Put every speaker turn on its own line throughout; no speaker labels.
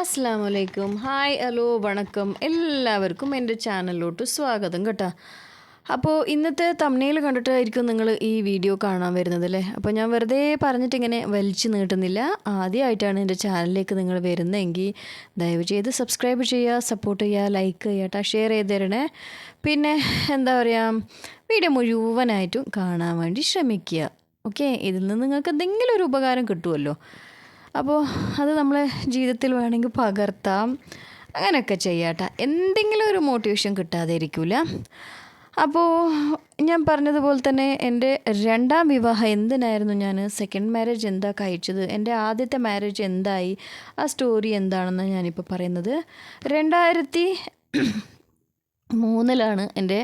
അസ്സലാമലൈക്കും. Hi, hello, വണക്കം. എല്ലാവർക്കും എൻ്റെ ചാനലിലോട്ട് സ്വാഗതം കേട്ടോ. അപ്പോൾ ഇന്നത്തെ തംബ്നെയിൽ കണ്ടിട്ടായിരിക്കും നിങ്ങൾ ഈ വീഡിയോ കാണാൻ വരുന്നത് അല്ലേ. അപ്പോൾ ഞാൻ വെറുതെ പറഞ്ഞിട്ടിങ്ങനെ വലിച്ചു നീട്ടുന്നില്ല. ആദ്യമായിട്ടാണ് എൻ്റെ ചാനലിലേക്ക് നിങ്ങൾ വരുന്നതെങ്കിൽ ദയവ് ചെയ്ത് സബ്സ്ക്രൈബ് ചെയ്യുക, സപ്പോർട്ട് ചെയ്യുക, ലൈക്ക് ചെയ്യട്ടോ, ഷെയർ ചെയ്ത് തരണേ. പിന്നെ എന്താ പറയുക, വീഡിയോ മുഴുവനായിട്ടും കാണാൻ വേണ്ടി ശ്രമിക്കുക. ഓക്കെ, ഇതിൽ നിന്ന് നിങ്ങൾക്ക് എന്തെങ്കിലും ഒരു ഉപകാരം കിട്ടുമല്ലോ. അപ്പോൾ അത് നമ്മളെ ജീവിതത്തിൽ വേണമെങ്കിൽ പകർത്താം, അങ്ങനെയൊക്കെ ചെയ്യാട്ടോ. എന്തെങ്കിലും ഒരു മോട്ടിവേഷൻ കിട്ടാതെ ഇരിക്കില്ല. അപ്പോൾ ഞാൻ പറഞ്ഞതുപോലെ തന്നെ എൻ്റെ രണ്ടാം വിവാഹം എന്തിനായിരുന്നു, ഞാൻ സെക്കൻഡ് മാരേജ് എന്താ കഴിച്ചത്, എൻ്റെ ആദ്യത്തെ മാരേജ് എന്തായി, ആ സ്റ്റോറി എന്താണെന്ന് ഞാനിപ്പോൾ പറയുന്നത്. 2003 എൻ്റെ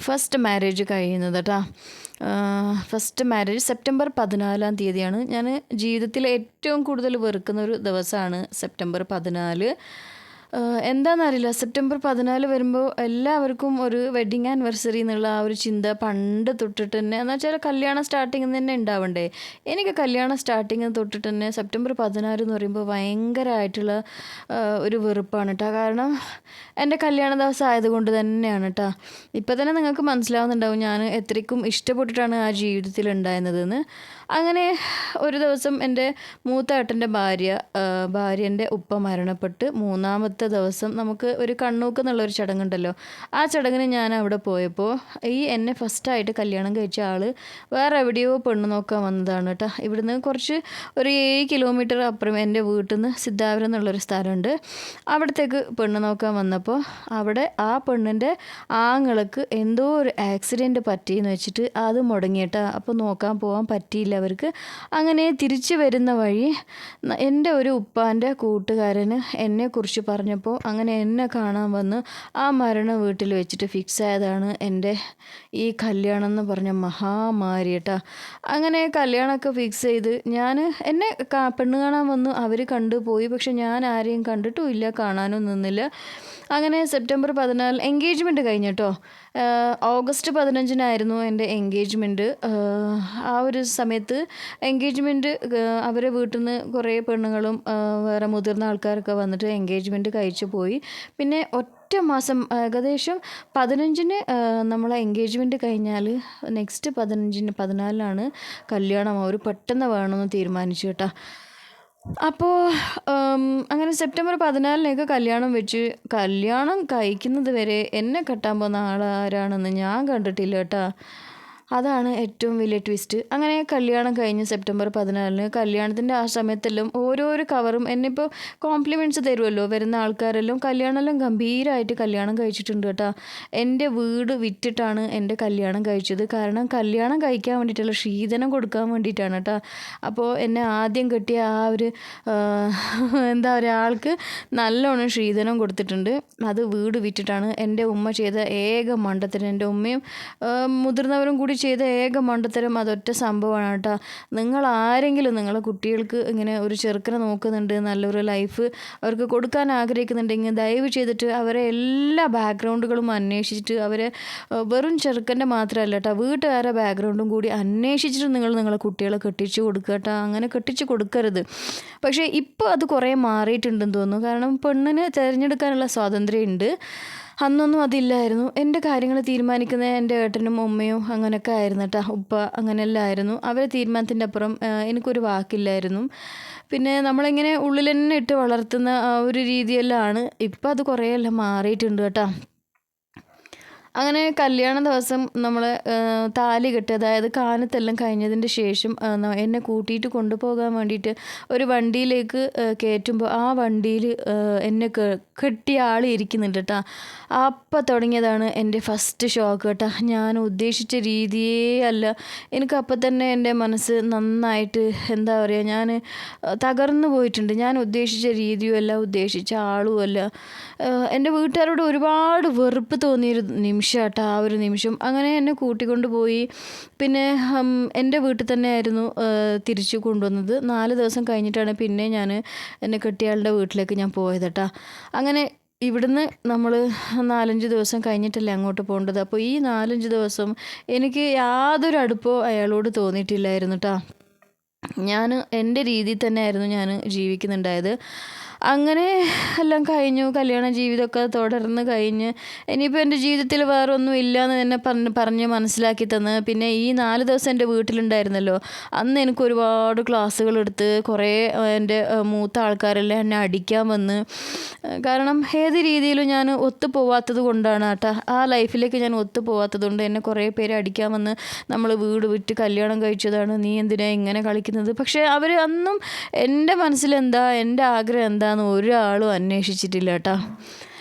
ഫസ്റ്റ് മാരേജ് കഴിയുന്നത് കേട്ടോ. ഫസ്റ്റ് മാരേജ് സെപ്റ്റംബർ 14 ഞാൻ ജീവിതത്തിൽ ഏറ്റവും കൂടുതൽ വെറുക്കുന്ന ഒരു ദിവസമാണ് സെപ്റ്റംബർ 14. എന്താണെന്നറിയില്ല, സെപ്റ്റംബർ 14 വരുമ്പോൾ എല്ലാവർക്കും ഒരു വെഡ്ഡിങ് ആനിവേഴ്സറി എന്നുള്ള ആ ഒരു ചിന്ത പണ്ട് തൊട്ടിട്ട് തന്നെ, എന്ന് വെച്ചാൽ കല്യാണം സ്റ്റാർട്ടിങ്ങിൽ തന്നെ ഉണ്ടാവണ്ടേ. എനിക്ക് കല്യാണം സ്റ്റാർട്ടിങ് തൊട്ടിട്ട് തന്നെ സെപ്റ്റംബർ 14 എന്ന് പറയുമ്പോൾ ഭയങ്കരമായിട്ടുള്ള ഒരു വെറുപ്പാണ് കേട്ടോ. കാരണം എൻ്റെ കല്യാണ ദിവസം ആയതുകൊണ്ട് തന്നെയാണ് കേട്ടോ. ഇപ്പം തന്നെ നിങ്ങൾക്ക് മനസ്സിലാവുന്നുണ്ടാവും ഞാൻ എത്രയ്ക്കും ഇഷ്ടപ്പെട്ടിട്ടാണ് ആ ജീവിതത്തിൽ ഉണ്ടായിരുന്നതെന്ന്. അങ്ങനെ ഒരു ദിവസം എൻ്റെ മൂത്ത ഏട്ടൻ്റെ ഭാര്യൻ്റെ ഉപ്പ മരണപ്പെട്ട് 3-ാമത്തെ ദിവസം നമുക്ക് ഒരു കണ്ണൂക്ക് എന്നുള്ളൊരു ചടങ്ങുണ്ടല്ലോ. ആ ചടങ്ങിന് ഞാൻ അവിടെ പോയപ്പോൾ എന്നെ ഫസ്റ്റായിട്ട് കല്യാണം കഴിച്ച ആൾ വേറെ എവിടെയോ പെണ്ണ് നോക്കാൻ വന്നതാണ് കേട്ടോ. ഇവിടുന്ന് കുറച്ച് ഒരു 7 കിലോമീറ്റർ അപ്പുറം എൻ്റെ വീട്ടിൽ നിന്ന് സിദ്ധാപുരം എന്നുള്ളൊരു സ്ഥലമുണ്ട്. അവിടത്തേക്ക് പെണ്ണ് നോക്കാൻ വന്നപ്പോൾ അവിടെ ആ പെണ്ണിൻ്റെ ആങ്ങൾക്ക് എന്തോ ഒരു ആക്സിഡൻറ്റ് പറ്റിയെന്ന് വെച്ചിട്ട് അത് മുടങ്ങിയിട്ടാ. അപ്പോൾ നോക്കാൻ പോകാൻ പറ്റിയില്ല അവർക്ക്. അങ്ങനെ തിരിച്ചു വരുന്ന വഴി എൻ്റെ ഒരു ഉപ്പാൻ്റെ കൂട്ടുകാരന് എന്നെക്കുറിച്ച് പറഞ്ഞപ്പോൾ അങ്ങനെ എന്നെ കാണാൻ വന്ന് ആ മരണ വീട്ടിൽ വെച്ചിട്ട് ഫിക്സ് ആയതാണ് എൻ്റെ ഈ കല്യാണം എന്ന് പറഞ്ഞ മഹാമാരി കേട്ടോ. അങ്ങനെ കല്യാണമൊക്കെ ഫിക്സ് ചെയ്ത് എന്നെ പെണ്ണ് കാണാൻ വന്നു, അവർ കണ്ടുപോയി. പക്ഷെ ഞാൻ ആരെയും കണ്ടിട്ടും ഇല്ല, കാണാനും നിന്നില്ല. അങ്ങനെ സെപ്റ്റംബർ 14 എൻഗേജ്മെൻറ്റ് കഴിഞ്ഞിട്ടോ. ഓഗസ്റ്റ് 15 എൻ്റെ എൻഗേജ്മെൻറ്റ്. ആ ഒരു സമയത്ത് എൻഗേജ്മെൻറ്റ് അവരെ വീട്ടിൽ നിന്ന് കുറേ പെണ്ണുങ്ങളും വേറെ മുതിർന്ന ആൾക്കാരൊക്കെ വന്നിട്ട് എൻഗേജ്മെൻറ്റ് കഴിച്ചു പോയി. പിന്നെ ഒറ്റ മാസം ഏകദേശം 15 നമ്മളെ എൻഗേജ്മെൻറ്റ് കഴിഞ്ഞാൽ നെക്സ്റ്റ് 14 കല്യാണം. അവർ പെട്ടെന്ന് വേണമെന്ന് തീരുമാനിച്ചു കേട്ടോ. അപ്പോൾ അങ്ങനെ സെപ്റ്റംബർ 14 കല്യാണം വെച്ച്, കല്യാണം കഴിക്കുന്നത് വരെ എന്നെ കെട്ടാൻ പോകുന്ന ആളാരാണെന്ന് ഞാൻ കണ്ടിട്ടില്ല കേട്ടോ. അതാണ് ഏറ്റവും വലിയ ട്വിസ്റ്റ്. അങ്ങനെ കല്യാണം കഴിഞ്ഞ് സെപ്റ്റംബർ 14 കല്യാണത്തിൻ്റെ ആ സമയത്തെല്ലാം ഓരോരോ കവറും എന്നിപ്പോൾ കോംപ്ലിമെൻറ്റ്സ് തരുമല്ലോ വരുന്ന ആൾക്കാരെല്ലാം. കല്യാണമെല്ലാം ഗംഭീരമായിട്ട് കല്യാണം കഴിച്ചിട്ടുണ്ട് കേട്ടോ. എൻ്റെ വീട് വിറ്റിട്ടാണ് എൻ്റെ കല്യാണം കഴിച്ചത്. കാരണം കല്യാണം കഴിക്കാൻ വേണ്ടിയിട്ടുള്ള സ്ത്രീധനം കൊടുക്കാൻ വേണ്ടിയിട്ടാണ് കേട്ടോ. അപ്പോൾ എന്നെ ആദ്യം കെട്ടിയ ആ ഒരു എന്താ പറയുക, ആൾക്ക് നല്ലോണം സ്ത്രീധനം കൊടുത്തിട്ടുണ്ട്. അത് വീട് വിറ്റിട്ടാണ്. എൻ്റെ ഉമ്മ ചെയ്ത ഏക മണ്ടത്തരം, എൻ്റെ ഉമ്മയും മുതിർന്നവരും കൂടി ചെയ്ത ഏക മണ്ടത്തരം അതൊറ്റ സംഭവമാണ് കേട്ടോ. നിങ്ങൾ ആരെങ്കിലും നിങ്ങളെ കുട്ടികൾക്ക് ഇങ്ങനെ ഒരു ചെറുക്കനെ നോക്കുന്നുണ്ട്, നല്ലൊരു ലൈഫ് അവർക്ക് കൊടുക്കാൻ ആഗ്രഹിക്കുന്നുണ്ടെങ്കിൽ ദയവ് ചെയ്തിട്ട് അവരെ എല്ലാ ബാക്ക്ഗ്രൗണ്ടുകളും അന്വേഷിച്ചിട്ട് അവരെ വെറും ചെറുക്കൻ്റെ മാത്രമല്ല കേട്ടോ, വീട്ടുകാരെ ബാക്ക്ഗ്രൗണ്ടും കൂടി അന്വേഷിച്ചിട്ട് നിങ്ങളെ കുട്ടികളെ കെട്ടിച്ച് കൊടുക്കുക കേട്ടോ. അങ്ങനെ കെട്ടിച്ച് കൊടുക്കരുത്. പക്ഷേ ഇപ്പോൾ അത് കുറേ മാറിയിട്ടുണ്ടെന്ന് തോന്നുന്നു. കാരണം പെണ്ണിന് തിരഞ്ഞെടുക്കാനുള്ള സ്വാതന്ത്ര്യമുണ്ട്. അന്നൊന്നും അതില്ലായിരുന്നു. എൻ്റെ കാര്യങ്ങൾ തീരുമാനിക്കുന്നത് എൻ്റെ ഏട്ടനും ഉമ്മയും അങ്ങനെയൊക്കെ ആയിരുന്നു കേട്ടോ. ഉപ്പ അങ്ങനെയെല്ലാം ആയിരുന്നു. അവരെ തീരുമാനത്തിൻ്റെ അപ്പുറം എനിക്കൊരു വാക്കില്ലായിരുന്നു. പിന്നെ നമ്മളിങ്ങനെ ഉള്ളിൽ തന്നെ ഇട്ട് വളർത്തുന്ന ആ ഒരു രീതിയെല്ലാം ആണ്. ഇപ്പം അത് കുറേയെല്ലാം മാറിയിട്ടുണ്ട് കേട്ടോ. അങ്ങനെ കല്യാണ ദിവസം നമ്മൾ താലി കെട്ട്, അതായത് കാനത്തെല്ലാം കഴിഞ്ഞതിൻ്റെ ശേഷം എന്നെ കൂട്ടിയിട്ട് കൊണ്ടുപോകാൻ വേണ്ടിയിട്ട് ഒരു വണ്ടിയിലേക്ക് കയറ്റുമ്പോൾ ആ വണ്ടിയിൽ എന്നെ കെട്ടിയ ആൾ ഇരിക്കുന്നുണ്ട് കേട്ടോ. അപ്പം തുടങ്ങിയതാണ് എൻ്റെ ഫസ്റ്റ് ഷോക്ക് കേട്ടോ. ഞാൻ ഉദ്ദേശിച്ച രീതിയേ അല്ല. എനിക്ക് അപ്പം തന്നെ എൻ്റെ മനസ്സ് നന്നായിട്ട് എന്താ പറയുക, ഞാൻ തകർന്നു പോയിട്ടുണ്ട്. ഞാൻ ഉദ്ദേശിച്ച രീതിയുമല്ല, ഉദ്ദേശിച്ച ആളുമല്ല. എൻ്റെ വീട്ടുകാരോട് ഒരുപാട് വെറുപ്പ് തോന്നിയൊരു നിമിഷം കേട്ടോ ആ ഒരു നിമിഷം. അങ്ങനെ എന്നെ കൂട്ടിക്കൊണ്ട് പോയി. പിന്നെ എൻ്റെ വീട്ടിൽ തന്നെയായിരുന്നു തിരിച്ചു കൊണ്ടുവന്നത്. 4 ദിവസം കഴിഞ്ഞിട്ടാണ് പിന്നെ ഞാൻ എന്നെ കെട്ടിയാളുടെ വീട്ടിലേക്ക് ഞാൻ പോയത് കേട്ടോ. അങ്ങനെ ഇവിടുന്ന് നമ്മൾ 4-5 ദിവസം കഴിഞ്ഞിട്ടല്ലേ അങ്ങോട്ട് പോകേണ്ടത്. അപ്പോൾ ഈ 4-5 ദിവസം എനിക്ക് യാതൊരു അടുപ്പോ അയാളോട് തോന്നിയിട്ടില്ലായിരുന്നു കേട്ടോ. ഞാൻ എൻ്റെ രീതിയിൽ തന്നെയായിരുന്നു ഞാൻ ജീവിക്കുന്നുണ്ടായത്. അങ്ങനെ എല്ലാം കഴിഞ്ഞു. കല്യാണ ജീവിതമൊക്കെ തുടർന്ന് കഴിഞ്ഞ് ഇനിയിപ്പോൾ എൻ്റെ ജീവിതത്തിൽ വേറെ ഒന്നും ഇല്ലയെന്ന് തന്നെ പറഞ്ഞ് മനസ്സിലാക്കി തന്ന്. പിന്നെ ഈ 4 ദിവസം എൻ്റെ വീട്ടിലുണ്ടായിരുന്നല്ലോ, അന്ന് എനിക്ക് ഒരുപാട് ക്ലാസ്സുകളെടുത്ത് കുറേ എൻ്റെ മൂത്ത ആൾക്കാരെല്ലാം എന്നെ അടിക്കാൻ വന്ന്. കാരണം ഏത് രീതിയിലും ഞാൻ ഒത്തു പോവാത്തത് കൊണ്ടാണ് കേട്ടോ, ആ ലൈഫിലേക്ക് ഞാൻ ഒത്തു പോവാത്തത് കൊണ്ട് എന്നെ കുറേ പേര് അടിക്കാൻ വന്ന്, നമ്മൾ വീട് വിറ്റ് കല്യാണം കഴിച്ചതാണ്, നീ എന്തിനാ ഇങ്ങനെ കളിക്കുന്നത്. പക്ഷേ അവർ അന്നും എൻ്റെ മനസ്സിലെന്താ, എൻ്റെ ആഗ്രഹം എന്താണെന്ന് ഒരാളും അന്വേഷിച്ചിട്ടില്ല കേട്ടോ.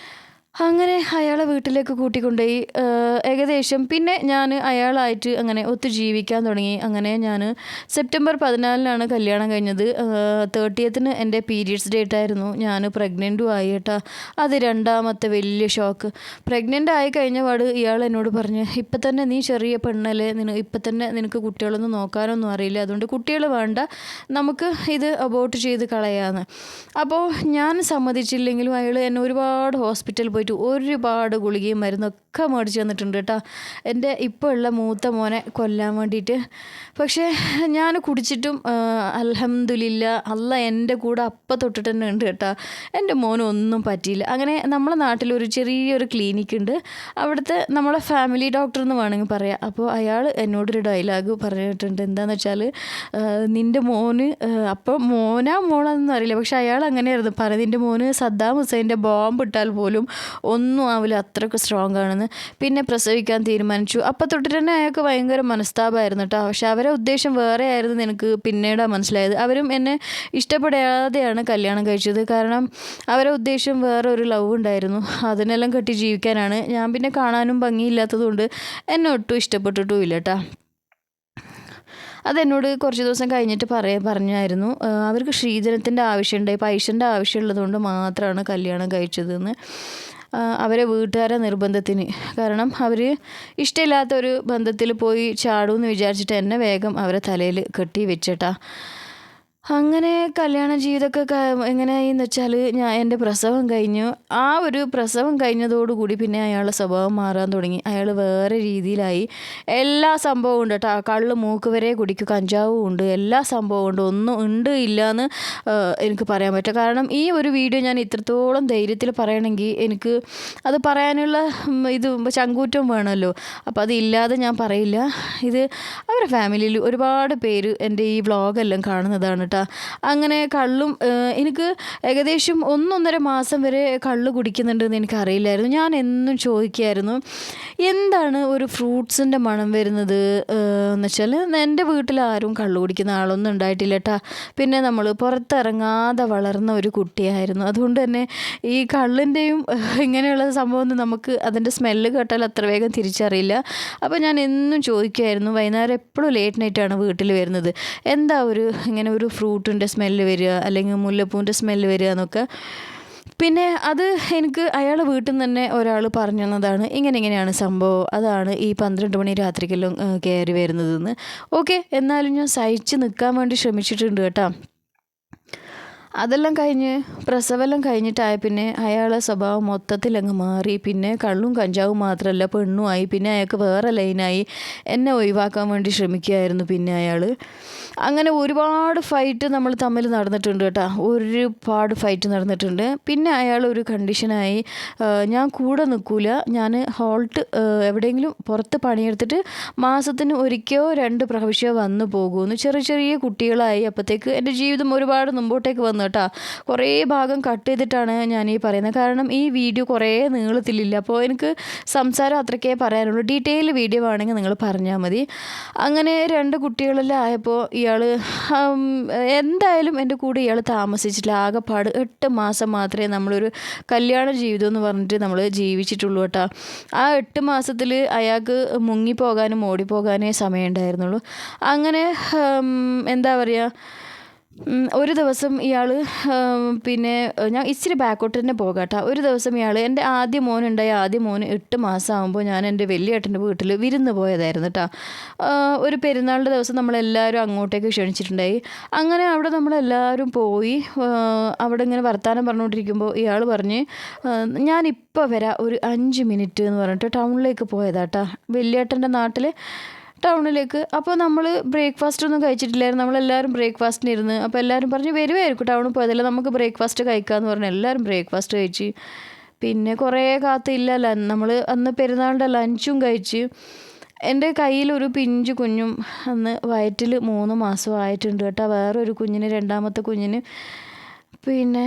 അങ്ങനെ അയാളെ വീട്ടിലേക്ക് കൂട്ടിക്കൊണ്ടുപോയി. ഏകദേശം പിന്നെ ഞാൻ അയാളായിട്ട് അങ്ങനെ ഒത്തു ജീവിക്കാൻ തുടങ്ങി. അങ്ങനെ ഞാൻ സെപ്റ്റംബർ 14 കല്യാണം കഴിഞ്ഞത്. 30th എൻ്റെ പീരിയഡ്സ് ഡേറ്റ് ആയിരുന്നു. ഞാൻ പ്രഗ്നൻറ്റും ആയി കേട്ടോ. അത് രണ്ടാമത്തെ വലിയ ഷോക്ക്. പ്രഗ്നൻ്റ് ആയി കഴിഞ്ഞ പാട് ഇയാൾ എന്നോട് പറഞ്ഞ്, ഇപ്പം തന്നെ നീ ചെറിയ പെണ്ണല്ലേ, ഇപ്പം തന്നെ നിനക്ക് കുട്ടികളൊന്നും നോക്കാനൊന്നും അറിയില്ല, അതുകൊണ്ട് കുട്ടികൾ വേണ്ട, നമുക്ക് ഇത് അബോർട്ട് ചെയ്ത് കളയാമെന്ന്. അപ്പോൾ ഞാൻ സമ്മതിച്ചില്ലെങ്കിലും അയാൾ എന്നെ ഒരുപാട് ഹോസ്പിറ്റലിൽ പോയിട്ട് ഒരുപാട് ഗുളികയും മരുന്നൊക്കെ മേടിച്ച് തന്നിട്ടുണ്ട് കേട്ടോ, എൻ്റെ ഇപ്പോൾ ഉള്ള മൂത്ത മോനെ കൊല്ലാൻ വേണ്ടിയിട്ട്. പക്ഷേ ഞാൻ കുടിച്ചിട്ടും അൽഹംദുലില്ലാ അല്ല എൻ്റെ കൂടെ അപ്പം തൊട്ടിട്ട് തന്നെ ഉണ്ട് കേട്ടോ, എൻ്റെ മോനൊന്നും പറ്റിയില്ല. അങ്ങനെ നമ്മളെ നാട്ടിലൊരു ചെറിയൊരു ക്ലിനിക്ക് ഉണ്ട്, അവിടുത്തെ നമ്മളെ ഫാമിലി ഡോക്ടർ എന്ന് വേണമെങ്കിൽ പറയാം. അപ്പോൾ അയാൾ എന്നോടൊരു ഡയലോഗ് പറഞ്ഞിട്ടുണ്ട്. എന്താണെന്ന് വെച്ചാൽ, നിൻ്റെ മോന്, അപ്പോൾ മോനാ മോളാണെന്ന് അറിയില്ല, പക്ഷെ അയാൾ അങ്ങനെയായിരുന്നു പറയുന്നത്, നിൻ്റെ മോന് സദ്ദാം ഹുസൈൻ്റെ ബോംബ് ഇട്ടാൽ പോലും ഒന്നും ആവില്ല, അത്രയ്ക്ക് സ്ട്രോങ് ആണെന്ന്. പിന്നെ പ്രസവിക്കാൻ തീരുമാനിച്ചു. അപ്പം തൊട്ടിട്ട് തന്നെ അയാൾക്ക് ഭയങ്കര മനസ്താപമായിരുന്നു കേട്ടോ. പക്ഷെ അവരെ ഉദ്ദേശം വേറെ ആയിരുന്നു, എനിക്ക് പിന്നീടാണ് മനസ്സിലായത്. അവരും എന്നെ ഇഷ്ടപ്പെടാതെയാണ് കല്യാണം കഴിച്ചത്. കാരണം അവരെ ഉദ്ദേശം വേറെ ഒരു ലവ് ഉണ്ടായിരുന്നു, അതിനെല്ലാം കെട്ടി ജീവിക്കാനാണ്. ഞാൻ പിന്നെ കാണാനും ഭംഗിയില്ലാത്തതുകൊണ്ട് എന്നെ ഒട്ടും ഇഷ്ടപ്പെട്ടിട്ടും ഇല്ല കേട്ടോ. അതെന്നോട് കുറച്ച് ദിവസം കഴിഞ്ഞിട്ട് പറഞ്ഞായിരുന്നു, അവർക്ക് ശ്രീധനത്തിൻ്റെ ആവശ്യമുണ്ട്, പൈസൻ്റെ ആവശ്യമുള്ളതുകൊണ്ട് മാത്രമാണ് കല്യാണം കഴിച്ചതെന്ന്. അവരെ വീട്ടുകാരെ നിർബന്ധത്തിന്. കാരണം അവർ ഇഷ്ടമില്ലാത്തൊരു ബന്ധത്തിൽ പോയി ചാടുമെന്ന് വിചാരിച്ചിട്ട് എന്നെ വേഗം അവരെ തലയിൽ കെട്ടി വെച്ചിട്ടാ. അങ്ങനെ കല്യാണ ജീവിതമൊക്കെ എങ്ങനെയായിന്ന് വെച്ചാൽ, എൻ്റെ പ്രസവം കഴിഞ്ഞു. ആ ഒരു പ്രസവം കഴിഞ്ഞതോടുകൂടി പിന്നെ അയാളുടെ സ്വഭാവം മാറാൻ തുടങ്ങി. അയാൾ വേറെ രീതിയിലായി. എല്ലാ സംഭവവും ഉണ്ട് കേട്ടോ, കള്ള് മൂക്ക് വരെ കുടിക്കും, കഞ്ചാവും ഉണ്ട്, എല്ലാ സംഭവവും ഉണ്ട്, ഒന്നും ഉണ്ട് ഇല്ലയെന്ന് എനിക്ക് പറയാൻ പറ്റും. കാരണം ഈ ഒരു വീഡിയോ ഞാൻ ഇത്രത്തോളം ധൈര്യത്തിൽ പറയണമെങ്കിൽ എനിക്ക് അത് പറയാനുള്ള ഇത് ചങ്കൂറ്റം വേണമല്ലോ. അപ്പോൾ അതില്ലാതെ ഞാൻ പറയില്ല. ഇത് അവരുടെ ഫാമിലിയിൽ ഒരുപാട് പേര് എൻ്റെ ഈ വ്ളോഗെല്ലാം കാണുന്നതാണ് കേട്ടോ. അങ്ങനെ കള്ളും എനിക്ക് ഏകദേശം 1-1.5 മാസം വരെ കള്ള് കുടിക്കുന്നുണ്ടെന്ന് എനിക്കറിയില്ലായിരുന്നു. ഞാൻ എന്നും ചോദിക്കുമായിരുന്നു, എന്താണ് ഒരു ഫ്രൂട്ട്സിൻ്റെ മണം വരുന്നത് എന്ന് വെച്ചാൽ. എൻ്റെ വീട്ടിൽ ആരും കള്ള് കുടിക്കുന്ന ആളൊന്നും ഉണ്ടായിട്ടില്ല കേട്ടോ. പിന്നെ നമ്മൾ പുറത്തിറങ്ങാതെ വളർന്ന ഒരു കുട്ടിയായിരുന്നു, അതുകൊണ്ട് തന്നെ ഈ കള്ളിൻ്റെയും ഇങ്ങനെയുള്ള സംഭവമൊന്നും നമുക്ക് അതിൻ്റെ സ്മെല്ല് കേട്ടാൽ അത്ര വേഗം തിരിച്ചറിയില്ല. അപ്പോൾ ഞാൻ എന്നും ചോദിക്കുമായിരുന്നു, വൈകുന്നേരം എപ്പോഴും ലേറ്റ് നൈറ്റാണ് വീട്ടിൽ വരുന്നത്, എന്താ ഇങ്ങനെ ഒരു ഫ്രൂട്ടിൻ്റെ സ്മെല്ല് വരിക, അല്ലെങ്കിൽ മുല്ലപ്പൂവിൻ്റെ സ്മെല്ല് വരിക എന്നൊക്കെ. പിന്നെ അത് എനിക്ക് അയാളെ വീട്ടിൽ നിന്ന് തന്നെ ഒരാൾ പറഞ്ഞു തന്നതാണ്, ഇങ്ങനെയാണ് സംഭവം, അതാണ് ഈ 12 മണി രാത്രിക്കെല്ലാം കയറി വരുന്നതെന്ന്. ഓക്കെ, എന്നാലും ഞാൻ സഹിച്ച് നിൽക്കാൻ വേണ്ടി ശ്രമിച്ചിട്ടുണ്ട് കേട്ടോ. അതെല്ലാം കഴിഞ്ഞ് പ്രസവമെല്ലാം കഴിഞ്ഞിട്ടായ പിന്നെ അയാളെ സ്വഭാവം മൊത്തത്തിൽ അങ്ങ് മാറി. പിന്നെ കള്ളും കഞ്ചാവും മാത്രമല്ല, പെണ്ണുമായി. പിന്നെ അയാൾക്ക് വേറെ ലൈനായി, എന്നെ ഒഴിവാക്കാൻ വേണ്ടി ശ്രമിക്കുകയായിരുന്നു പിന്നെ അയാൾ. അങ്ങനെ ഒരുപാട് ഫൈറ്റ് നമ്മൾ തമ്മിൽ നടന്നിട്ടുണ്ട് കേട്ടോ, ഒരുപാട് ഫൈറ്റ് നടന്നിട്ടുണ്ട്. പിന്നെ അയാൾ ഒരു കണ്ടീഷനായി, ഞാൻ കൂടെ നിൽക്കില്ല, ഞാൻ എവിടെയെങ്കിലും പുറത്ത് പണിയെടുത്തിട്ട് മാസത്തിന് 1-2 പ്രാവശ്യമോ വന്നു പോകുമെന്ന്. ചെറിയ കുട്ടികളായി. അപ്പോഴത്തേക്ക് എൻ്റെ ജീവിതം ഒരുപാട് മുമ്പോട്ടേക്ക് വന്നു കേട്ടോ. കുറേ ഭാഗം കട്ട് ചെയ്തിട്ടാണ് ഞാൻ ഈ പറയുന്നത്, കാരണം ഈ വീഡിയോ കുറേ നീളത്തിലില്ല. അപ്പോൾ എനിക്ക് സംസാരം അത്രയ്ക്കേ പറയാനുള്ളൂ. ഡീറ്റെയിൽ വീഡിയോ ആണെങ്കിൽ നിങ്ങൾ പറഞ്ഞാൽ മതി. അങ്ങനെ 2 കുട്ടികളെല്ലാം ആയപ്പോൾ ഇയാൾ എന്തായാലും എൻ്റെ കൂടെ ഇയാൾ താമസിച്ചിട്ടില്ല. ആകെപ്പാട് 8 മാസം മാത്രമേ നമ്മളൊരു കല്യാണ ജീവിതം എന്ന് പറഞ്ഞിട്ട് നമ്മൾ ജീവിച്ചിട്ടുള്ളൂ കേട്ടോ. ആ 8 മാസത്തിൽ അയാൾക്ക് മുങ്ങിപ്പോകാനും ഓടിപ്പോകാനേ സമയമുണ്ടായിരുന്നുള്ളൂ. അങ്ങനെ എന്താ പറയുക, ഒരു ദിവസം ഇയാൾ പിന്നെ ഞാൻ ഇച്ചിരി ബാക്കോട്ട് തന്നെ പോകാം കേട്ടോ. ഒരു ദിവസം ഇയാൾ, എൻ്റെ ആദ്യ മോന് 8 മാസം ആകുമ്പോൾ ഞാൻ എൻ്റെ വലിയ ഏട്ടൻ്റെ വീട്ടിൽ വിരുന്ന് പോയതായിരുന്നു കേട്ടോ. ഒരു പെരുന്നാളിൻ്റെ ദിവസം നമ്മളെല്ലാവരും അങ്ങോട്ടേക്ക് ക്ഷണിച്ചിട്ടുണ്ടായി. അങ്ങനെ അവിടെ നമ്മളെല്ലാവരും പോയി. അവിടെ ഇങ്ങനെ വർത്തമാനം പറഞ്ഞുകൊണ്ടിരിക്കുമ്പോൾ ഇയാൾ പറഞ്ഞ്, ഞാനിപ്പോൾ വരാം, ഒരു 5 മിനിറ്റ് എന്ന് പറഞ്ഞിട്ട് ടൗണിലേക്ക് പോയതാട്ടോ. വലിയേട്ടൻ്റെ നാട്ടിൽ ടൗണിലേക്ക്. അപ്പോൾ നമ്മൾ ബ്രേക്ക്ഫാസ്റ്റ് ഒന്നും കഴിച്ചിട്ടില്ലായിരുന്നു. നമ്മളെല്ലാവരും ബ്രേക്ക്ഫാസ്റ്റിന് ഇരുന്ന്. അപ്പോൾ എല്ലാവരും പറഞ്ഞു വരുമായിരിക്കും, ടൗണിൽ പോയതല്ല, നമുക്ക് ബ്രേക്ക്ഫാസ്റ്റ് കഴിക്കാമെന്ന് പറഞ്ഞ് എല്ലാവരും ബ്രേക്ക്ഫാസ്റ്റ് കഴിച്ച്. പിന്നെ കുറേ കാത്തില്ല, നമ്മൾ അന്ന് പെരുന്നാളിൻ്റെ ലഞ്ചും കഴിച്ച്. എൻ്റെ കയ്യിലൊരു പിഞ്ചു കുഞ്ഞും അന്ന് വയറ്റിൽ 3 മാസം ആയിട്ടുണ്ട് കേട്ടോ. വേറൊരു കുഞ്ഞിന്, രണ്ടാമത്തെ കുഞ്ഞിന്. പിന്നെ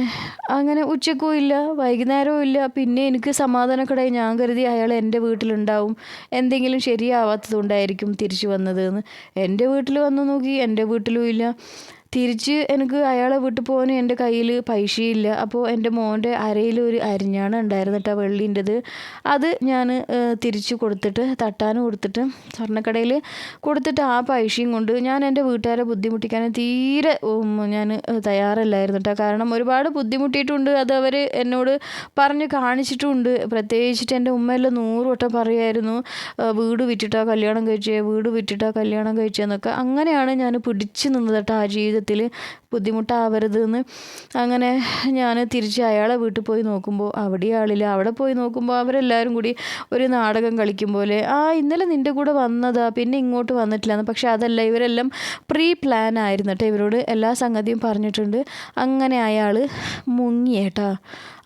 അങ്ങനെ ഉച്ചക്കും ഇല്ല വൈകുന്നേരവും ഇല്ല. പിന്നെ എനിക്ക് സമാധാനക്കേടായി. ഞാൻ കരുതി അയാൾ എൻ്റെ വീട്ടിലുണ്ടാവും, എന്തെങ്കിലും ശരിയാവാത്തത് കൊണ്ടായിരിക്കും തിരിച്ചു വന്നതെന്ന്. എൻ്റെ വീട്ടിൽ വന്നു നോക്കി, എൻ്റെ വീട്ടിലും ഇല്ല. തിരിച്ച് എനിക്ക് അയാളെ വീട്ടിൽ പോകാൻ എൻ്റെ കയ്യിൽ പൈസയില്ല. അപ്പോൾ എൻ്റെ മോൻ്റെ അരയിൽ ഒരു അരിഞ്ഞാണ് ഉണ്ടായിരുന്നു കേട്ടോ, വെള്ളീൻ്റെത്. അത് ഞാൻ തിരിച്ച് കൊടുത്തിട്ട്, തട്ടാനും കൊടുത്തിട്ട്, സ്വർണ്ണക്കടയിൽ കൊടുത്തിട്ട് ആ പൈസയും കൊണ്ട് ഞാൻ എൻ്റെ വീട്ടുകാരെ ബുദ്ധിമുട്ടിക്കാൻ തീരെ ഞാൻ തയ്യാറല്ലായിരുന്നു കേട്ടോ. കാരണം ഒരുപാട് ബുദ്ധിമുട്ടിയിട്ടുണ്ട്. അത് അവർ എന്നോട് പറഞ്ഞ് കാണിച്ചിട്ടുമുണ്ട്. പ്രത്യേകിച്ചിട്ട് എൻ്റെ ഉമ്മയെല്ലാം 100 വട്ടം പറയുമായിരുന്നു, വീട് വിറ്റിട്ടാ കല്യാണം കഴിച്ചേ, വീട് വിറ്റിട്ടാ കല്യാണം കഴിച്ചതെന്നൊക്കെ. അങ്ങനെയാണ് ഞാൻ പിടിച്ചു നിന്നത് കേട്ടോ ആ ജീവിതത്തിൽ, ബുദ്ധിമുട്ടാവരുതെന്ന്. അങ്ങനെ ഞാൻ തിരിച്ച് അയാളെ വീട്ടിൽ പോയി നോക്കുമ്പോൾ അവിടെ ആളില്ല. അവിടെ പോയി നോക്കുമ്പോൾ അവരെല്ലാവരും കൂടി ഒരു നാടകം കളിക്കും പോലെ, ഇന്നലെ നിൻ്റെ കൂടെ വന്നതാ, പിന്നെ ഇങ്ങോട്ട് വന്നിട്ടില്ലെന്ന്. പക്ഷെ അതല്ല, ഇവരെല്ലാം പ്രീ പ്ലാൻ ആയിരുന്നു കേട്ടോ. ഇവരോട് എല്ലാ സംഗതിയും പറഞ്ഞിട്ടുണ്ട്. അങ്ങനെ അയാൾ മുങ്ങിയേട്ടാ.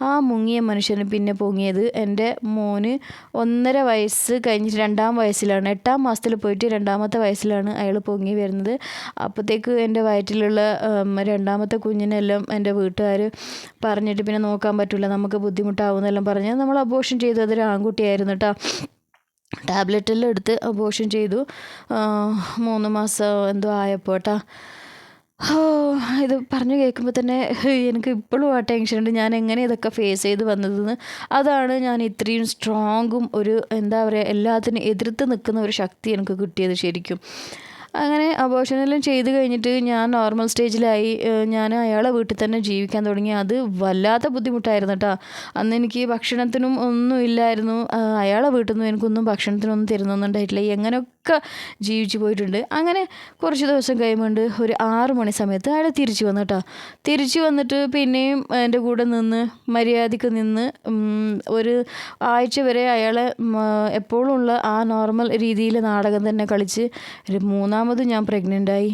ആ മുങ്ങിയ മനുഷ്യന് പിന്നെ പൊങ്ങിയത് എൻ്റെ മോന് 1.5 വയസ്സ് കഴിഞ്ഞിട്ട് 2-ാം വയസ്സിലാണ്, 8-ാം മാസത്തിൽ പോയിട്ട് 2-ാമത്തെ വയസ്സിലാണ് അയാൾ പൊങ്ങി വരുന്നത്. അപ്പോഴത്തേക്ക് എൻ്റെ വയറ്റിലുള്ള 2-ാമത്തെ കുഞ്ഞിനെല്ലാം എൻ്റെ വീട്ടുകാർ പറഞ്ഞിട്ട് പിന്നെ നോക്കാൻ പറ്റില്ല, നമുക്ക് ബുദ്ധിമുട്ടാവുമെന്നെല്ലാം പറഞ്ഞ് നമ്മൾ അബോർഷൻ ചെയ്തു. അതൊരു ആൺകുട്ടിയായിരുന്നു കേട്ടോ. ടാബ്ലറ്റെല്ലാം എടുത്ത് അബോർഷൻ ചെയ്തു 3 മാസം എന്തോ ആയപ്പോൾ കേട്ടോ. ഇത് പറഞ്ഞു കേൾക്കുമ്പോൾ തന്നെ എനിക്ക് ഇപ്പോഴും ആ ടെൻഷനുണ്ട്, ഞാൻ എങ്ങനെ ഇതൊക്കെ ഫേസ് ചെയ്ത് വന്നതെന്ന്. അതാണ് ഞാൻ ഇത്രയും സ്ട്രോങ്ങും ഒരു എന്താ പറയുക, എല്ലാത്തിനും എതിർത്ത് നിൽക്കുന്ന ഒരു ശക്തി എനിക്ക് കിട്ടിയത് ശരിക്കും. അങ്ങനെ അബോർഷനെല്ലാം ചെയ്ത് കഴിഞ്ഞിട്ട് ഞാൻ നോർമൽ സ്റ്റേജിലായി. ഞാൻ അയാളെ വീട്ടിൽ തന്നെ ജീവിക്കാൻ തുടങ്ങി. അത് വല്ലാത്ത ബുദ്ധിമുട്ടായിരുന്നു കേട്ടോ. അന്ന് എനിക്ക് ഭക്ഷണത്തിനും ഒന്നും ഇല്ലായിരുന്നു. അയാളെ വീട്ടിൽ നിന്നും എനിക്കൊന്നും ഭക്ഷണത്തിനൊന്നും തരുന്നൊന്നുണ്ടായിട്ടില്ല. എങ്ങനെയൊക്കെ ജീവിച്ചു പോയിട്ടുണ്ട്. അങ്ങനെ കുറച്ച് ദിവസം കഴിയുമ്പോൾ ഒരു 6 മണി സമയത്ത് അയാൾ തിരിച്ചു വന്നു കേട്ടോ. തിരിച്ചു വന്നിട്ട് പിന്നെയും എൻ്റെ കൂടെ നിന്ന് മര്യാദയ്ക്ക് നിന്ന് ഒരു ആഴ്ച വരെ അയാളെ എപ്പോഴും ഉള്ള ആ നോർമൽ രീതിയിൽ നാടകം തന്നെ കളിച്ച്. ഒരു 3-മത് ഞാൻ പ്രഗ്നൻ്റായി.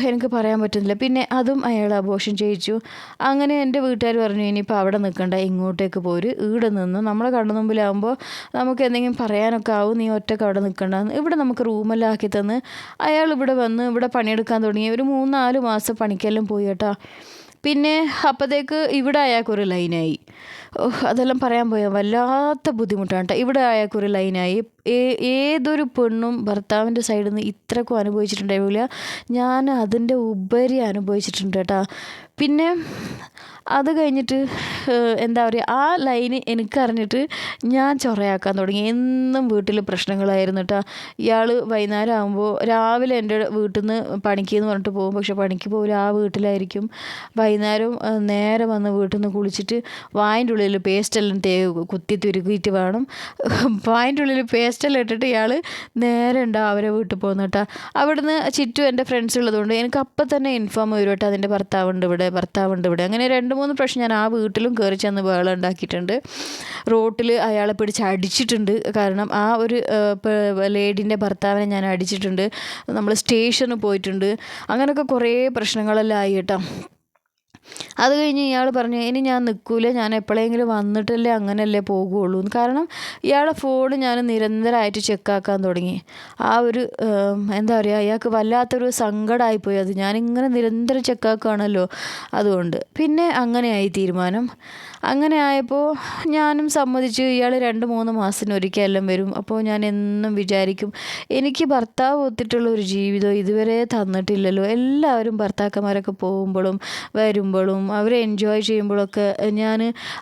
എനിക്ക് പറയാൻ പറ്റുന്നില്ല. പിന്നെ അതും അയാൾ അബോർഷൻ ചെയ്യിച്ചു. അങ്ങനെ എൻ്റെ വീട്ടുകാർ പറഞ്ഞു, ഇനിയിപ്പോൾ അവിടെ നിൽക്കണ്ട, ഇങ്ങോട്ടേക്ക് പോര്, ഇവിടെ നിന്ന് നമ്മളെ കണ്ണു മുമ്പിലാവുമ്പോൾ നമുക്ക് എന്തെങ്കിലും പറയാനൊക്കെ ആവും, നീ ഒറ്റയ്ക്ക് അവിടെ നിൽക്കണ്ടെന്ന്. ഇവിടെ നമുക്ക് റൂമെല്ലാം ആക്കി തന്ന് അയാൾ ഇവിടെ വന്ന് ഇവിടെ പണിയെടുക്കാൻ തുടങ്ങി. ഒരു 3-4 മാസം പണിക്കെല്ലാം പോയി കേട്ടോ. പിന്നെ അപ്പോഴത്തേക്ക് ഇവിടെ അയാൾക്കൊരു ലൈനായി. അതെല്ലാം പറയാൻ പോയാൽ വല്ലാത്ത ബുദ്ധിമുട്ടാണ് കേട്ടോ. ഇവിടെ അയാൾക്കൊരു ലൈനായി. ഏതൊരു പെണ്ണും ഭർത്താവിൻ്റെ സൈഡിൽ നിന്ന് ഇത്രക്കും അനുഭവിച്ചിട്ടുണ്ടാവില്ല. ഞാൻ അതിൻ്റെ ഉപരി അനുഭവിച്ചിട്ടുണ്ട് കേട്ടോ. പിന്നെ അത് കഴിഞ്ഞിട്ട് എന്താ പറയുക, ആ ലൈന് എനിക്കറിഞ്ഞിട്ട് ഞാൻ ചൊറയാക്കാൻ തുടങ്ങി. എന്നും വീട്ടിൽ പ്രശ്നങ്ങളായിരുന്നു കേട്ടോ. ഇയാൾ വൈകുന്നേരം ആകുമ്പോൾ, രാവിലെ എൻ്റെ വീട്ടിൽ നിന്ന് പണിക്ക് എന്ന് പറഞ്ഞിട്ട് പോകും, പക്ഷെ പണിക്ക് പോകില്ല, ആ വീട്ടിലായിരിക്കും. വൈകുന്നേരം നേരെ വന്ന് വീട്ടിൽ നിന്ന് കുളിച്ചിട്ട് വായിൻ്റെ ഉള്ളിൽ പേസ്റ്റെല്ലാം കുത്തി തുരുക്കിയിട്ട് വേണം, വായിൻ്റെ ഉള്ളിൽ പേസ്റ്റെല്ലാം ഇട്ടിട്ട് ഇയാൾ നേരെ ഉണ്ടാവും അവരെ വീട്ടിൽ പോകുന്ന കേട്ടോ. അവിടുന്ന് ചുറ്റും എൻ്റെ ഫ്രണ്ട്സ് ഉള്ളതുകൊണ്ട് എനിക്ക് അപ്പം തന്നെ ഇൻഫോം വരും കേട്ടോ, അതിൻ്റെ ഭർത്താവുണ്ട് ഇവിടെ. അങ്ങനെ 2-3 പ്രാവശ്യം ഞാൻ ആ വീട്ടിലും കയറി ചെന്ന് ബഹളം ഉണ്ടാക്കിയിട്ടുണ്ട്. റോട്ടിൽ അയാളെ പിടിച്ച് അടിച്ചിട്ടുണ്ട്. കാരണം ആ ഒരു ലേഡീൻ്റെ ഭർത്താവിനെ ഞാൻ അടിച്ചിട്ടുണ്ട്. നമ്മൾ സ്റ്റേഷനിൽ പോയിട്ടുണ്ട്. അങ്ങനെയൊക്കെ കുറേ പ്രശ്നങ്ങളെല്ലാം ആയി കേട്ടോ. അത് കഴിഞ്ഞ് ഇയാൾ പറഞ്ഞു, ഇനി ഞാൻ നിൽക്കൂല, ഞാൻ എപ്പോഴെങ്കിലും വന്നിട്ടല്ലേ അങ്ങനെയല്ലേ പോകുള്ളൂ. കാരണം ഇയാളെ ഫോൺ ഞാൻ നിരന്തരമായിട്ട് ചെക്കാക്കാൻ തുടങ്ങി. ആ ഒരു എന്താ പറയുക, അയാൾക്ക് വല്ലാത്തൊരു സങ്കടമായിപ്പോയി. അത് ഞാനിങ്ങനെ നിരന്തരം ചെക്കാക്കുകയാണല്ലോ, അതുകൊണ്ട്. പിന്നെ അങ്ങനെയായി തീരുമാനം. അങ്ങനെ ആയപ്പോൾ ഞാനും സമ്മതിച്ചു. ഇയാൾ 2-3 മാസത്തിനൊരിക്കൽ എല്ലാം വരും. അപ്പോൾ ഞാൻ എന്നും വിചാരിക്കും, എനിക്ക് ഭർത്താവ് ഒത്തിട്ടുള്ള ഒരു ജീവിതം ഇതുവരെ തന്നിട്ടില്ലല്ലോ. എല്ലാവരും ഭർത്താക്കന്മാരൊക്കെ പോകുമ്പോഴും വരുമ്പോഴും അവർ എൻജോയ് ചെയ്യുമ്പോഴൊക്കെ ഞാൻ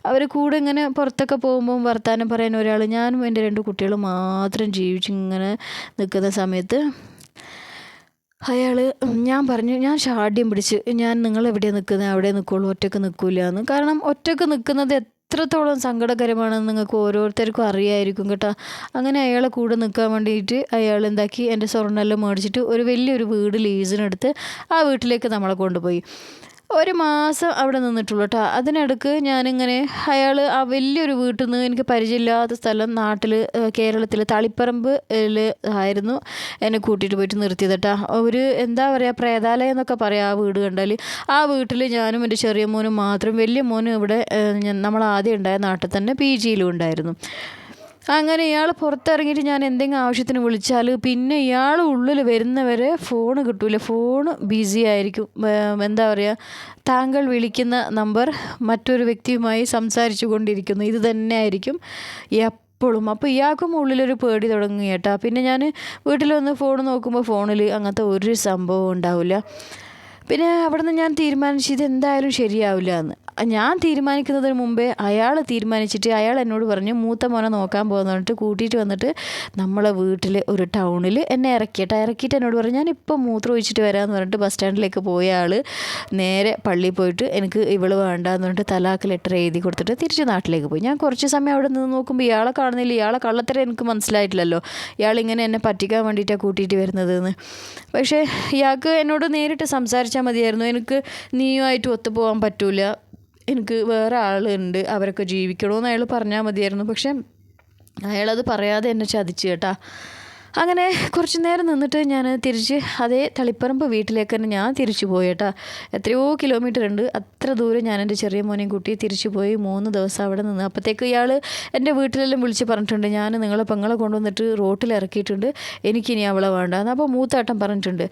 അവർ കൂടെ ഇങ്ങനെ പുറത്തൊക്കെ പോകുമ്പോൾ വർത്താനം പറയാൻ ഒരാൾ, ഞാനും എൻ്റെ 2 കുട്ടികളും മാത്രം ജീവിച്ചിങ്ങനെ നിൽക്കുന്ന സമയത്ത് അയാൾ, ഞാൻ പറഞ്ഞു, ഞാൻ ഷാഢ്യം പിടിച്ച്, ഞാൻ നിങ്ങളെവിടെയാണ് നിൽക്കുന്നത് അവിടെ നിൽക്കുള്ളൂ, ഒറ്റയ്ക്ക് നിൽക്കില്ല എന്ന്. കാരണം ഒറ്റയ്ക്ക് നിൽക്കുന്നത് എത്രത്തോളം സങ്കടകരമാണെന്ന് നിങ്ങൾക്ക് ഓരോരുത്തർക്കും അറിയായിരിക്കും കേട്ടോ. അങ്ങനെ അയാളെ കൂടെ നിൽക്കാൻ വേണ്ടിയിട്ട് അയാൾ എന്താക്കി, എൻ്റെ സ്വർണ്ണമെല്ലാം മേടിച്ചിട്ട് ഒരു വലിയൊരു വീട് ലീസിനെടുത്ത് ആ വീട്ടിലേക്ക് നമ്മളെ കൊണ്ടുപോയി. ഒരു മാസം അവിടെ നിന്നിട്ടുള്ളൂ കേട്ടോ. അതിനിടക്ക് ഞാനിങ്ങനെ അയാൾ ആ വലിയൊരു വീട്ടിൽ നിന്ന് എനിക്ക് പരിചയമില്ലാത്ത സ്ഥലം നാട്ടിൽ കേരളത്തിൽ തളിപ്പറമ്പ് ആയിരുന്നു എന്നെ കൂട്ടിയിട്ട് പോയിട്ട് നിർത്തിയത് കേട്ടോ. ഒരു എന്താ പറയുക പ്രേതാലയം എന്നൊക്കെ പറയാം ആ വീട് കണ്ടാൽ. ആ വീട്ടിൽ ഞാനും എൻ്റെ ചെറിയ മോനും മാത്രം, വലിയ മോനും ഇവിടെ നമ്മൾ ആദ്യം ഉണ്ടായ നാട്ടിൽ തന്നെ PGയിലും ഉണ്ടായിരുന്നു. അങ്ങനെ ഇയാൾ പുറത്തിറങ്ങിയിട്ട് ഞാൻ എന്തെങ്കിലും ആവശ്യത്തിന് വിളിച്ചാൽ പിന്നെ ഇയാൾ ഉള്ളിൽ വരുന്നവരെ ഫോൺ കിട്ടൂല, ഫോൺ ബിസി ആയിരിക്കും. എന്താ പറയുക, താങ്കൾ വിളിക്കുന്ന നമ്പർ മറ്റൊരു വ്യക്തിയുമായി സംസാരിച്ചു കൊണ്ടിരിക്കുന്നു, ഇത് തന്നെ ആയിരിക്കും എപ്പോഴും. അപ്പോൾ ഇയാൾക്കും ഉള്ളിലൊരു പേടി തുടങ്ങി കേട്ടോ. പിന്നെ ഞാൻ വീട്ടിൽ വന്ന് ഫോൺ നോക്കുമ്പോൾ ഫോണിൽ അങ്ങനത്തെ ഒരു സംഭവം ഉണ്ടാവില്ല. പിന്നെ അവിടെ നിന്ന് ഞാൻ തീരുമാനിച്ചു ഇതെന്തായാലും ശരിയാവില്ല എന്ന്. ഞാൻ തീരുമാനിക്കുന്നതിന് മുമ്പേ അയാൾ തീരുമാനിച്ചിട്ട് അയാൾ എന്നോട് പറഞ്ഞു മൂത്ത മോനെ നോക്കാൻ പോകുന്നിട്ട് കൂട്ടിയിട്ട് വന്നിട്ട് നമ്മളെ വീട്ടിൽ ഒരു ടൗണിൽ എന്നെ ഇറക്കിയിട്ട് എന്നോട് പറഞ്ഞു ഞാനിപ്പോൾ മൂത്രം ഒഴിച്ചിട്ട് വരാമെന്ന് പറഞ്ഞിട്ട് ബസ് സ്റ്റാൻഡിലേക്ക് പോയ ആൾ നേരെ പള്ളിയിൽ പോയിട്ട് എനിക്ക് ഇവള് വേണ്ടാന്ന് പറഞ്ഞിട്ട് തലാക്ക് ലെറ്റർ എഴുതി കൊടുത്തിട്ട് തിരിച്ച് നാട്ടിലേക്ക് പോയി. ഞാൻ കുറച്ച് സമയം അവിടെ നിന്ന് നോക്കുമ്പോൾ ഇയാളെ കാണുന്നില്ല. ഇയാളെ കള്ളത്തരം എനിക്ക് മനസ്സിലായിട്ടില്ലല്ലോ, ഇയാളിങ്ങനെ എന്നെ പറ്റിക്കാൻ വേണ്ടിയിട്ടാണ് കൂട്ടിയിട്ട് വരുന്നതെന്ന്. പക്ഷേ ഇയാൾക്ക് എന്നോട് നേരിട്ട് സംസാരിച്ചാൽ മതിയായിരുന്നു. എനിക്ക് നീയുമായിട്ട് ഒത്തുപോകാൻ പറ്റൂല, എനിക്ക് വേറെ ആളുണ്ട്, അവരൊക്കെ ജീവിക്കണമെന്ന് അയാൾ പറഞ്ഞാൽ മതിയായിരുന്നു. പക്ഷെ അയാളത് പറയാതെ എന്നെ ചതിച്ചു കേട്ടാ. അങ്ങനെ കുറച്ച് നേരം നിന്നിട്ട് ഞാൻ തിരിച്ച് അതേ തളിപ്പറമ്പ് വീട്ടിലേക്ക് തന്നെ ഞാൻ തിരിച്ചു പോയി കേട്ടോ. എത്രയോ കിലോമീറ്റർ ഉണ്ട്, അത്ര ദൂരം ഞാൻ എൻ്റെ ചെറിയ മോനെയും കൂട്ടി തിരിച്ചു പോയി 3 ദിവസം അവിടെ നിന്ന്. അപ്പോഴത്തേക്ക് ഇയാൾ എൻ്റെ വീട്ടിലെല്ലാം വിളിച്ച് പറഞ്ഞിട്ടുണ്ട് ഞാൻ നിങ്ങളെ പെങ്ങളെ കൊണ്ടുവന്നിട്ട് റോട്ടിൽ ഇറക്കിയിട്ടുണ്ട്, എനിക്കിനി അവളെ വേണ്ടാന്ന്. അപ്പോൾ മൂത്താട്ടം പറഞ്ഞിട്ടുണ്ട്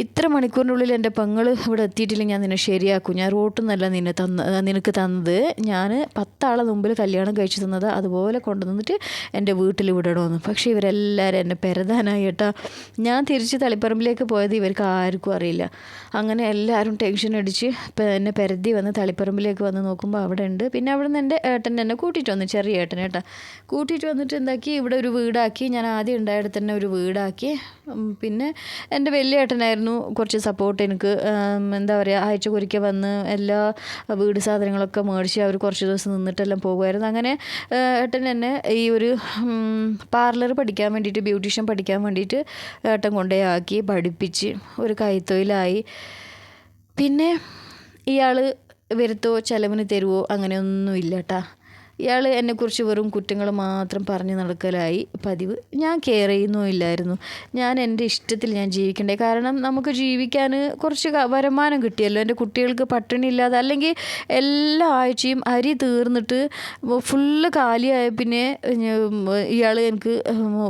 ഇത്ര മണിക്കൂറിനുള്ളിൽ എൻ്റെ പെങ്ങൾ ഇവിടെ എത്തിയിട്ടില്ലെങ്കിൽ ഞാൻ നിന്നെ ശരിയാക്കും, ഞാൻ റോട്ടിൽ നിന്നല്ല നിനക്ക് തന്നത്, ഞാൻ 10 ആളെ മുമ്പിൽ കല്യാണം കഴിച്ചു തന്നത് അതുപോലെ കൊണ്ടുവന്നിട്ട് എൻ്റെ വീട്ടിൽ വിടണമെന്ന്. പക്ഷേ ഇവരെല്ലാവരും എന്നെ പെരതാനായി കേട്ടോ. ഞാൻ തിരിച്ച് തളിപ്പറമ്പിലേക്ക് പോയത് ഇവർക്ക് ആർക്കും അറിയില്ല. അങ്ങനെ എല്ലാവരും ടെൻഷൻ അടിച്ച് എന്നെ പെരതി വന്ന് തളിപ്പറമ്പിലേക്ക് വന്ന് നോക്കുമ്പോൾ അവിടെ ഉണ്ട്. പിന്നെ അവിടെ നിന്ന് എൻ്റെ ഏട്ടൻ എന്നെ കൂട്ടിയിട്ട് വന്നു, ചെറിയ ഏട്ടൻ കേട്ടോ. കൂട്ടിയിട്ട് വന്നിട്ട് എന്താക്കി ഇവിടെ ഒരു വീടാക്കി. ഞാൻ ആദ്യം ഉണ്ടായിടത്ത് തന്നെ ഒരു വീടാക്കി. പിന്നെ എൻ്റെ വലിയ ഏട്ടനായിരുന്നു കുറച്ച് സപ്പോർട്ട് എനിക്ക്. എന്താ പറയുക, ആഴ്ചക്കൊരിക്കൽ വന്ന് എല്ലാ വീട് സാധനങ്ങളൊക്കെ മേടിച്ച് അവർ കുറച്ച് ദിവസം നിന്നിട്ടെല്ലാം പോകുമായിരുന്നു. അങ്ങനെ ഏട്ടൻ എന്നെ ഈ ഒരു പാർലർ പഠിക്കാൻ വേണ്ടിയിട്ട്, ബ്യൂട്ടീഷ്യൻ പഠിക്കാൻ വേണ്ടിയിട്ട് ഏട്ടൻ കൊണ്ടേ ആക്കി പഠിപ്പിച്ച് ഒരു കൈത്തൊഴിലായി. പിന്നെ ഇയാൾ വരുത്തോ ചിലവിന് തരുമോ അങ്ങനെയൊന്നുമില്ല കേട്ടോ. ഇയാൾ എന്നെക്കുറിച്ച് വെറും കുറ്റങ്ങൾ മാത്രം പറഞ്ഞ് നടക്കലായി പതിവ്. ഞാൻ കെയർ ചെയ്യുന്നുമില്ലായിരുന്നു. ഞാൻ എൻ്റെ ഇഷ്ടത്തിൽ ഞാൻ ജീവിക്കണ്ടേ, കാരണം നമുക്ക് ജീവിക്കാൻ കുറച്ച് വരുമാനം കിട്ടിയല്ലോ. എൻ്റെ കുട്ടികൾക്ക് പട്ടിണി ഇല്ലാതെ, അല്ലെങ്കിൽ എല്ലാ ആഴ്ചയും അരി തീർന്നിട്ട് ഫുള്ള് കാലിയായ പിന്നെ ഇയാൾ എനിക്ക്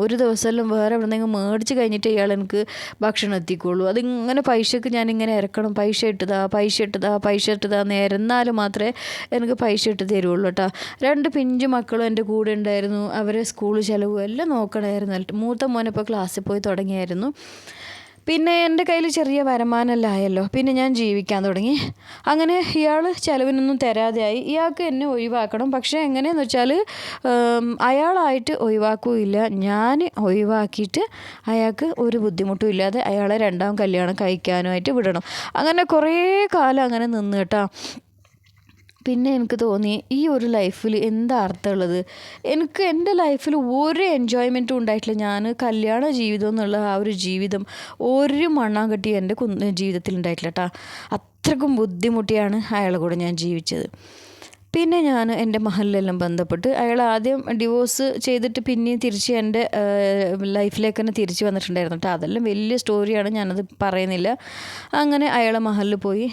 ഒരു ദിവസമെല്ലാം വേറെ എവിടെന്നെങ്കിലും മേടിച്ച് കഴിഞ്ഞിട്ട് ഇയാൾ എനിക്ക് ഭക്ഷണം എത്തിക്കുള്ളൂ. അതിങ്ങനെ പൈസക്ക് ഞാനിങ്ങനെ ഇറക്കണം, പൈസ ഇട്ടതാ നേരെന്നാലും മാത്രമേ എനിക്ക് പൈസ ഇട്ട് തരുള്ളൂ കേട്ടോ. 2 പിഞ്ചു മക്കളും എൻ്റെ കൂടെ ഉണ്ടായിരുന്നു. അവരെ സ്കൂൾ ചിലവും എല്ലാം നോക്കണമായിരുന്നു. മൂത്ത മോനെ ഇപ്പോൾ ക്ലാസ്സിൽ പോയി തുടങ്ങിയായിരുന്നു. പിന്നെ എൻ്റെ കയ്യിൽ ചെറിയ വരുമാനമെല്ലാം ആയല്ലോ, പിന്നെ ഞാൻ ജീവിക്കാൻ തുടങ്ങി. അങ്ങനെ ഇയാൾ ചിലവിനൊന്നും തരാതെയായി. ഇയാൾക്ക് എന്നെ ഒഴിവാക്കണം. പക്ഷേ എങ്ങനെയെന്ന് വെച്ചാൽ അയാളായിട്ട് ഒഴിവാക്കുകയില്ല, ഞാൻ ഒഴിവാക്കിയിട്ട് അയാൾക്ക് ഒരു ബുദ്ധിമുട്ടും ഇല്ലാതെ അയാളെ 2ാം കല്യാണം കഴിക്കാനുമായിട്ട് വിടണം. അങ്ങനെ കുറേ കാലം അങ്ങനെ നിന്ന് കേട്ടോ. പിന്നെ എനിക്ക് തോന്നി ഈ ഒരു ലൈഫിൽ എന്താ അർത്ഥമുള്ളത്, എനിക്ക് എൻ്റെ ലൈഫിൽ ഒരു എൻജോയ്മെൻറ്റും ഉണ്ടായിട്ടില്ല. ഞാൻ കല്യാണ ജീവിതം എന്നുള്ള ആ ഒരു ജീവിതം ഒരു മണ്ണാങ്കട്ടി എൻ്റെ ജീവിതത്തിൽ ഉണ്ടായിട്ടില്ല കേട്ടോ. അത്രക്കും ബുദ്ധിമുട്ടിയാണ് അയാളുടെ കൂടെ ഞാൻ ജീവിച്ചത്. പിന്നെ ഞാൻ എൻ്റെ മഹലിലെല്ലാം ബന്ധപ്പെട്ട് അയാൾ ആദ്യം ഡിവോഴ്സ് ചെയ്തിട്ട് പിന്നെയും തിരിച്ച് എൻ്റെ ലൈഫിലേക്ക് തന്നെ തിരിച്ച് വന്നിട്ടുണ്ടായിരുന്നു കേട്ടോ. അതെല്ലാം വലിയ സ്റ്റോറിയാണ്, ഞാനത് പറയുന്നില്ല. അങ്ങനെ അയാളെ മഹലിൽ പോയി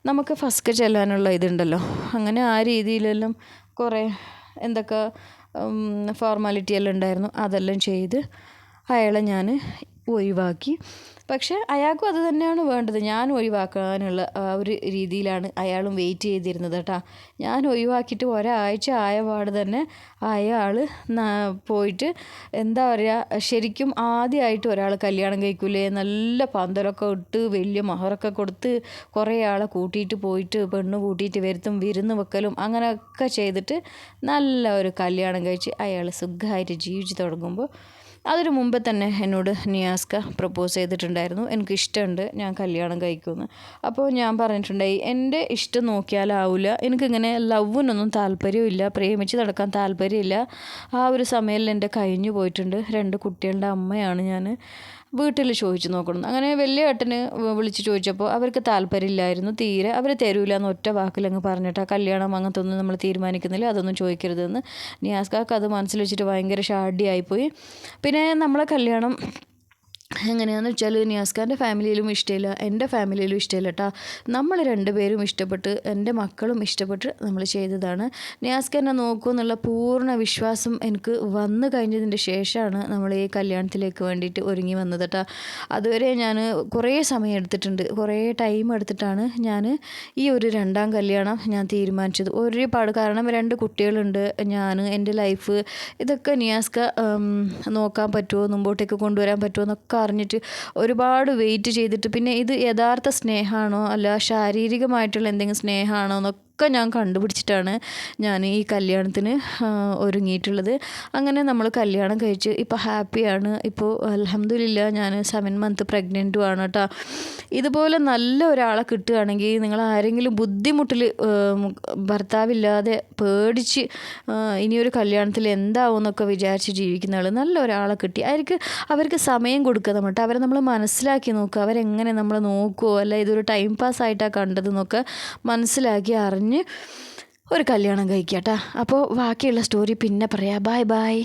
നമുക്ക് ഫസ്ക് ചെല്ലാനുള്ള ഇതുണ്ടല്ലോ, അങ്ങനെ ആ രീതിയിലെല്ലാം കുറേ എന്തൊക്കെ ഫോർമാലിറ്റി എല്ലാം ഉണ്ടായിരുന്നു, അതെല്ലാം ചെയ്ത് അയാളെ ഞാൻ ഒഴിവാക്കി. പക്ഷേ അയാൾക്കും അത് തന്നെയാണ് വേണ്ടത്, ഞാൻ ഒഴിവാക്കാനുള്ള ആ ഒരു രീതിയിലാണ് അയാളും വെയിറ്റ് ചെയ്തിരുന്നത് കേട്ടോ. ഞാൻ ഒഴിവാക്കിയിട്ട് ഒരാഴ്ച ആയപാട് തന്നെ അയാൾ പോയിട്ട് എന്താ പറയുക, ശരിക്കും ആദ്യമായിട്ട് ഒരാൾ കല്യാണം കഴിക്കൂലേ, നല്ല പന്തലൊക്കെ ഇട്ട് വലിയ മഹറൊക്കെ കൊടുത്ത് കുറേ ആളെ കൂട്ടിയിട്ട് പോയിട്ട് പെണ്ണ് കൂട്ടിയിട്ട് വരുത്തും, വിരുന്ന് വെക്കലും അങ്ങനെയൊക്കെ ചെയ്തിട്ട് നല്ല ഒരു കല്യാണം കഴിച്ച് അയാൾ സുഖമായിട്ട് ജീവിച്ച് തുടങ്ങുമ്പോൾ അതിന് മുമ്പ് തന്നെ എന്നോട് നിയാസ്ക പ്രപ്പോസ് ചെയ്തിട്ടുണ്ടായിരുന്നു, എനിക്കിഷ്ടമുണ്ട്, ഞാൻ കല്യാണം കഴിക്കുമെന്ന്. അപ്പോൾ ഞാൻ പറഞ്ഞിട്ടുണ്ടായി എൻ്റെ ഇഷ്ടം നോക്കിയാലാവില്ല, എനിക്കിങ്ങനെ ലവിനൊന്നും താല്പര്യമില്ല, പ്രേമിച്ച് നടക്കാൻ താല്പര്യമില്ല. ആ ഒരു സമയം എൻ്റെ കഴിഞ്ഞു പോയിട്ടുണ്ട്. 2 കുട്ടികളുടെ അമ്മയാണ് ഞാൻ. വീട്ടിൽ ചോദിച്ചു നോക്കണം. അങ്ങനെ വലിയ ഏട്ടന് വിളിച്ച് ചോദിച്ചപ്പോൾ അവർക്ക് താല്പര്യമില്ലായിരുന്നു തീരെ. അവർ തരൂല എന്ന് ഒറ്റ വാക്കിലങ്ങ് പറഞ്ഞിട്ട് കല്യാണം അങ്ങനത്തെ ഒന്നും നമ്മൾ തീരുമാനിക്കുന്നില്ല, അതൊന്നും ചോദിക്കരുതെന്ന്. നിയാസ്കാക്ക് അത് മനസ്സിൽ വെച്ചിട്ട് ഭയങ്കര ഷാഡിയായിപ്പോയി. പിന്നെ നമ്മളെ കല്യാണം എങ്ങനെയാണെന്ന് വെച്ചാൽ നിയാസ്കാൻ്റെ ഫാമിലിയിലും ഇഷ്ടമില്ല, എൻ്റെ ഫാമിലിയിലും ഇഷ്ടമില്ല കേട്ടോ. നമ്മൾ രണ്ടുപേരും ഇഷ്ടപ്പെട്ട്, എൻ്റെ മക്കളും ഇഷ്ടപ്പെട്ട് നമ്മൾ ചെയ്തതാണ്. നിയാസ്ക എന്നെ നോക്കുമെന്നുള്ള പൂർണ്ണ വിശ്വാസം എനിക്ക് വന്നു കഴിഞ്ഞതിൻ്റെ ശേഷമാണ് നമ്മൾ ഈ കല്യാണത്തിലേക്ക് വേണ്ടിയിട്ട് ഒരുങ്ങി വന്നത് കേട്ടോ. അതുവരെ ഞാൻ കുറേ സമയം എടുത്തിട്ടുണ്ട്, കുറേ ടൈം എടുത്തിട്ടാണ് ഞാൻ ഈ ഒരു രണ്ടാം കല്യാണം ഞാൻ തീരുമാനിച്ചത്. ഒരുപാട്, കാരണം 2 കുട്ടികളുണ്ട്, ഞാൻ, എൻ്റെ ലൈഫ്, ഇതൊക്കെ നിയാസ്ക നോക്കാൻ പറ്റുമോ, മുമ്പോട്ടേക്ക് കൊണ്ടുവരാൻ പറ്റുമോ എന്നൊക്കെ അറിഞ്ഞിട്ട് ഒരുപാട് വെയിറ്റ് ചെയ്തിട്ട്, പിന്നെ ഇത് യഥാർത്ഥ സ്നേഹമാണോ അല്ല ശാരീരികമായിട്ടുള്ള എന്തെങ്കിലും സ്നേഹമാണോ എന്നൊക്കെ ഞാൻ കണ്ടുപിടിച്ചിട്ടാണ് ഞാൻ ഈ കല്യാണത്തിന് ഒരുങ്ങിയിട്ടുള്ളത്. അങ്ങനെ നമ്മൾ കല്യാണം കഴിച്ച് ഇപ്പോൾ ഹാപ്പിയാണ്. ഇപ്പോൾ അൽഹംദുലില്ലാ ഞാൻ 7 മന്ത് പ്രഗ്നൻറ്റും ആണ് കേട്ടോ. ഇതുപോലെ നല്ല ഒരാളെ കിട്ടുകയാണെങ്കിൽ, നിങ്ങൾ ആരെങ്കിലും ബുദ്ധിമുട്ടിൽ ഭർത്താവില്ലാതെ പേടിച്ച് ഇനിയൊരു കല്യാണത്തിൽ എന്താവും എന്നൊക്കെ വിചാരിച്ച് ജീവിക്കുന്ന ആൾ, നല്ല ഒരാളെ കിട്ടി അവർക്ക് സമയം കൊടുക്കുക കേട്ടോ. അവരെ നമ്മൾ മനസ്സിലാക്കി നോക്കുക, അവരെങ്ങനെ നമ്മൾ നോക്കുമോ അല്ല ഇതൊരു ടൈം പാസ് ആയിട്ടാണ് കണ്ടതെന്നൊക്കെ മനസ്സിലാക്കി അറിഞ്ഞ് ഒരു കല്യാണം കഴിക്കാം കേട്ടോ. അപ്പോൾ ബാക്കിയുള്ള സ്റ്റോറി പിന്നെ പറയാം. Bye bye.